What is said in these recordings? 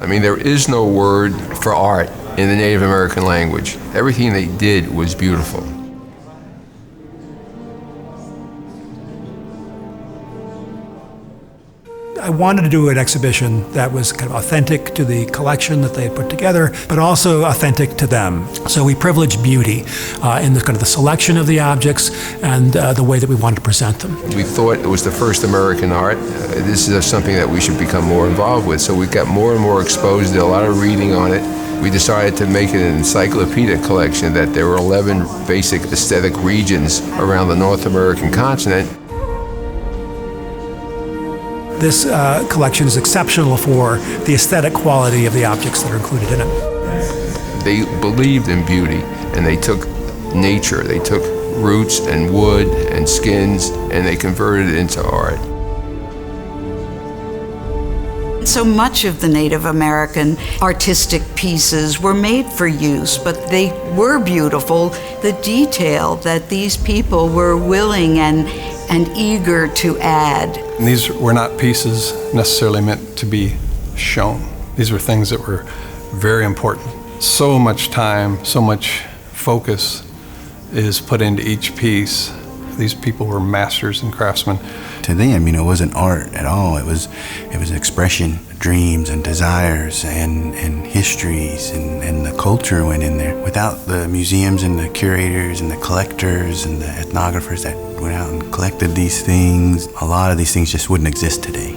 I mean, there is no word for art in the Native American language. Everything they did was beautiful. I wanted to do an exhibition that was kind of authentic to the collection that they had put together, but also authentic to them. So we privileged beauty in the kind of the selection of the objects and the way that we wanted to present them. We thought it was the first American art. This is something that we should become more involved with. So we got more and more exposed, did a lot of reading on it. We decided to make it an encyclopedic collection, that there were 11 basic aesthetic regions around the North American continent. This collection is exceptional for the aesthetic quality of the objects that are included in it. They believed in beauty, and they took nature, they took roots and wood and skins, and they converted it into art. So much of the Native American artistic pieces were made for use, but they were beautiful. The detail that these people were willing and eager to add. And these were not pieces necessarily meant to be shown. These were things that were very important. So much time, so much focus is put into each piece. These people were masters and craftsmen. To them, it wasn't art at all. It was an expression, dreams and desires and histories and the culture went in there. Without the museums and the curators and the collectors and the ethnographers that went out and collected these things, a lot of these things just wouldn't exist today.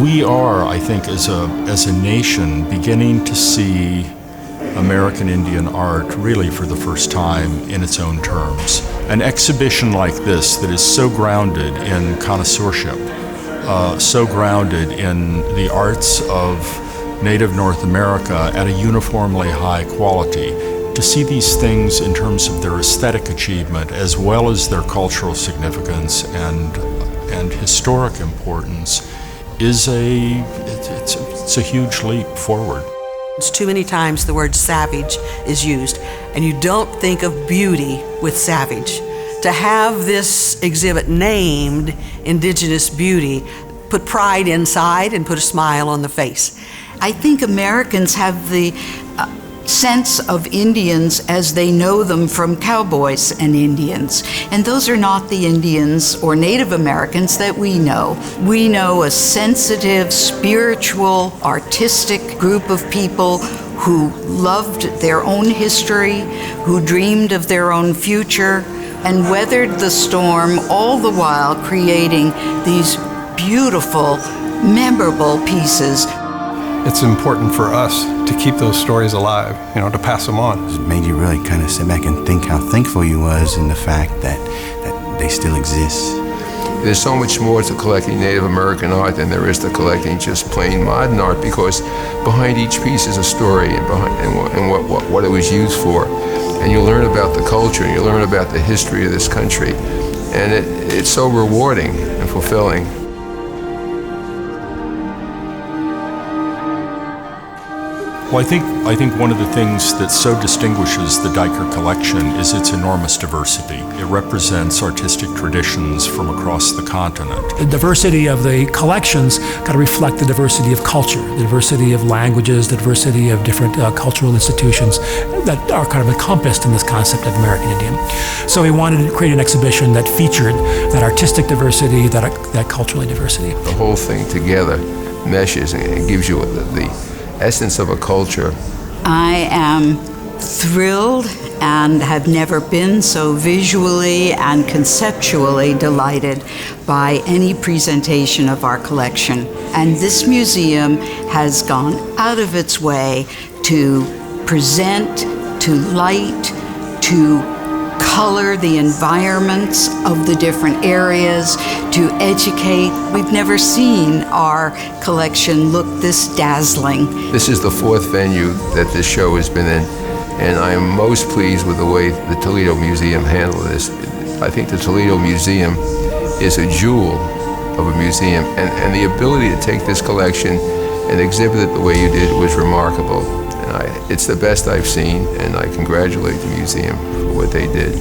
We are, I think, as a nation, beginning to see American Indian art really for the first time in its own terms. An exhibition like this that is so grounded in connoisseurship, so grounded in the arts of Native North America at a uniformly high quality, to see these things in terms of their aesthetic achievement as well as their cultural significance and historic importance is it's a huge leap forward. It's too many times the word savage is used, and you don't think of beauty with savage. To have this exhibit named Indigenous Beauty put pride inside and put a smile on the face. I think Americans have the sense of Indians as they know them from cowboys and Indians. And those are not the Indians or Native Americans that we know. We know a sensitive, spiritual, artistic group of people who loved their own history, who dreamed of their own future, and weathered the storm, all the while creating these beautiful, memorable pieces. It's important for us to keep those stories alive, to pass them on. It made you really kind of sit back and think how thankful you was in the fact that they still exist. There's so much more to collecting Native American art than there is to collecting just plain modern art, because behind each piece is a story and what it was used for. And you learn about the culture, and you learn about the history of this country. And it's so rewarding and fulfilling. Well, I think one of the things that so distinguishes the Diker Collection is its enormous diversity. It represents artistic traditions from across the continent. The diversity of the collections got to reflect the diversity of culture, the diversity of languages, the diversity of different cultural institutions that are kind of encompassed in this concept of American Indian. So we wanted to create an exhibition that featured that artistic diversity, that cultural diversity. The whole thing together meshes and gives you the essence of a culture. I am thrilled and have never been so visually and conceptually delighted by any presentation of our collection. And this museum has gone out of its way to present, to light, to color the environments of the different areas, to educate. We've never seen our collection look this dazzling. This is the fourth venue that this show has been in, and I am most pleased with the way the Toledo Museum handled this. I think the Toledo Museum is a jewel of a museum, and the ability to take this collection and exhibit it the way you did was remarkable. And it's the best I've seen, and I congratulate the museum for what they did.